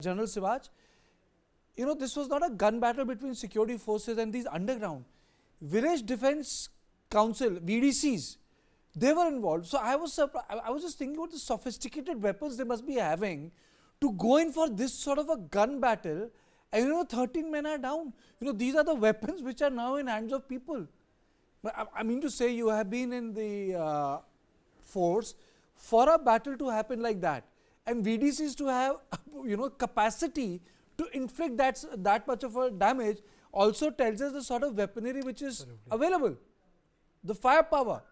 General Siraj, this was not a gun battle between security forces and these underground. Village Defense Council, VDCs, they were involved. So I was surprised. I was just thinking about the sophisticated weapons they must be having to go in for this sort of a gun battle. And 13 men are down. These are the weapons which are now in hands of people. But I mean to say, you have been in the force for a battle to happen like that, and VDCs to have capacity to inflict that much of a damage also tells us the sort of weaponry which is available, the firepower.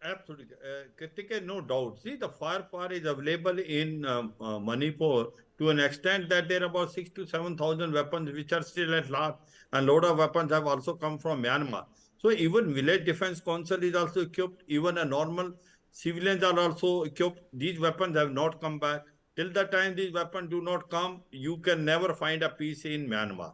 Absolutely. Kartikeya, no doubt. See, the firepower is available in Manipur to an extent that there are about 6 to 7,000 weapons which are still at large, and a lot of weapons have also come from Myanmar. So even Village Defense Council is also equipped, even a normal civilians are also equipped. These weapons have not come back. Till the time these weapons do not come, you can never find a peace in Myanmar,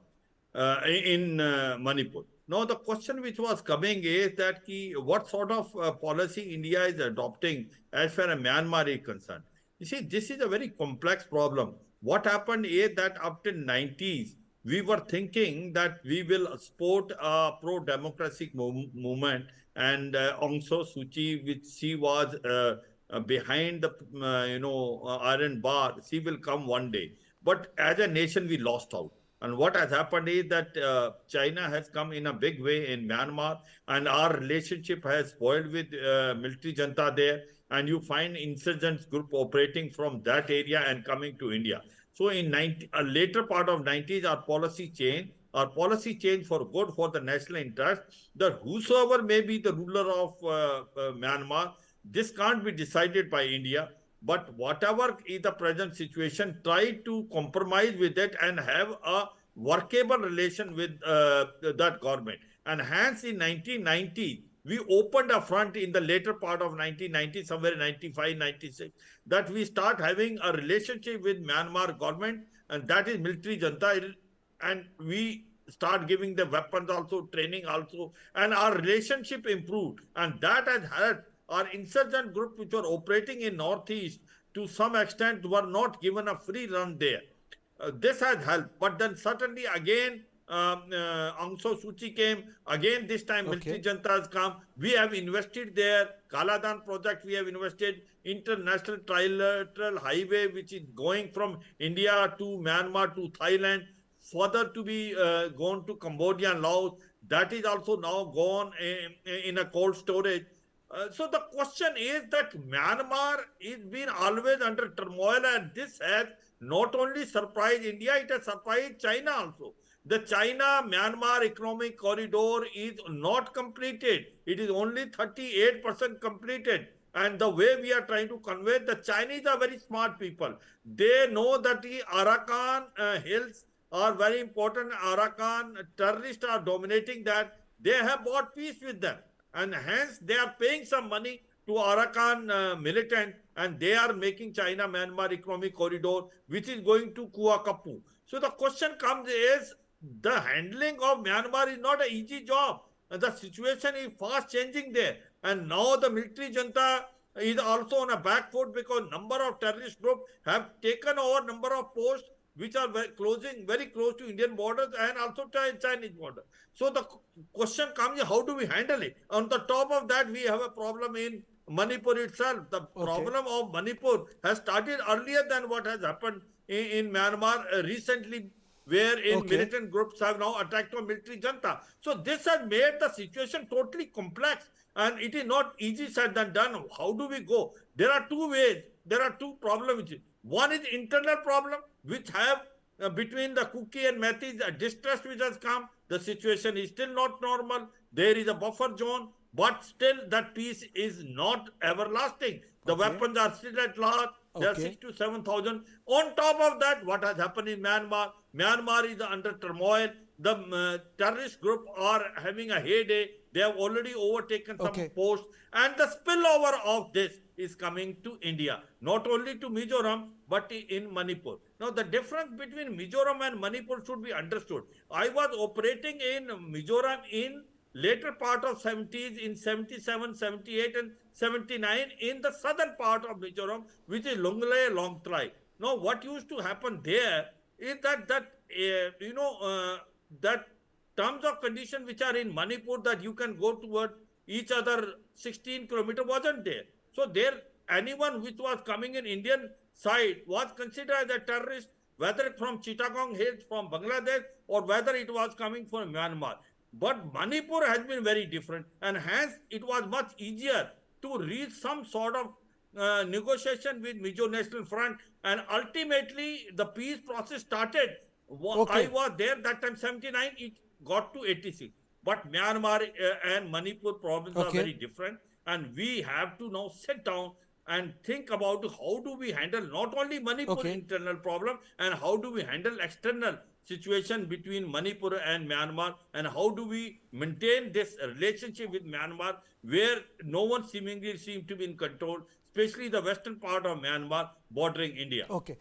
in Manipur. Now, the question which was coming is that what sort of policy India is adopting as far as Myanmar is concerned. You see, this is a very complex problem. What happened is that up till 90s, we were thinking that we will support a pro-democratic movement, and Aung San Suu Kyi, which she was behind the iron bar, she will come one day. But as a nation, we lost out. And what has happened is that China has come in a big way in Myanmar, and our relationship has spoiled with military junta there. And you find insurgents group operating from that area and coming to India. So in a later part of 90s, our policy changed. Our policy changed for good, for the national interest, that whosoever may be the ruler of Myanmar, this can't be decided by India. But whatever is the present situation, try to compromise with it and have a workable relation with that government. And hence in 1990, we opened a front in the later part of 1990, somewhere in 95, 96, that we start having a relationship with Myanmar government, and that is military junta. And we start giving the weapons also, training also, and our relationship improved. And that has helped our insurgent group which were operating in Northeast to some extent were not given a free run there. This has helped. But then certainly again, Aung San Suu Kyi came. Again, this time military junta has come. We have invested there. Kaladan project we have invested. International trilateral highway which is going from India to Myanmar to Thailand. Further to be gone to Cambodia and Laos. That is also now gone in a cold storage. So the question is that Myanmar is been always under turmoil, and this has not only surprised India, it has surprised China also. The China-Myanmar economic corridor is not completed. It is only 38% completed. And the way we are trying to convey, the Chinese are very smart people. They know that the Arakan hills are very important. Arakan terrorists are dominating that. They have bought peace with them. And hence they are paying some money to Arakan militant, and they are making China-Myanmar economic corridor, which is going to Kuakapu. So the question comes is, the handling of Myanmar is not an easy job. The situation is fast changing there. And now the military junta is also on a back foot because number of terrorist groups have taken over number of posts which are very close to Indian borders and also Chinese border. So the question comes, how do we handle it? On the top of that, we have a problem in Manipur itself. The problem of Manipur has started earlier than what has happened in Myanmar recently, wherein militant groups have now attacked on military junta. So this has made the situation totally complex, and it is not easy said than done. How do we go? There are two ways. There are two problems. One is internal problem, which have between the Kuki and Metis, a distress which has come. The situation is still not normal. There is a buffer zone, but still that peace is not everlasting. The weapons are still at large. There are 6 to 7,000. On top of that, what has happened in Myanmar? Myanmar is under turmoil. The terrorist group are having a heyday. They have already overtaken some posts. And the spillover of this is coming to India. Not only to Mizoram, but in Manipur. Now, the difference between Mizoram and Manipur should be understood. I was operating in Mizoram in later part of 70s, in 77, 78 and 79 in the southern part of Mizoram, which is Longley, Longtrai. Now, what used to happen there is that terms of condition which are in Manipur that you can go toward each other 16 kilometer wasn't there. So there, anyone which was coming in Indian side was considered as a terrorist, whether from Chittagong Hills, from Bangladesh, or whether it was coming from Myanmar. But Manipur has been very different, and hence it was much easier to reach some sort of negotiation with Mizo National Front, and ultimately the peace process started. I Okay. was there that time, 79, it got to 86. But Myanmar and Manipur problems are Okay. very different, and we have to now sit down and think about how do we handle not only Manipur Okay. internal problem, and how do we handle external situation between Manipur and Myanmar, and how do we maintain this relationship with Myanmar where no one seemingly seems to be in control, especially the western part of Myanmar bordering India. Okay.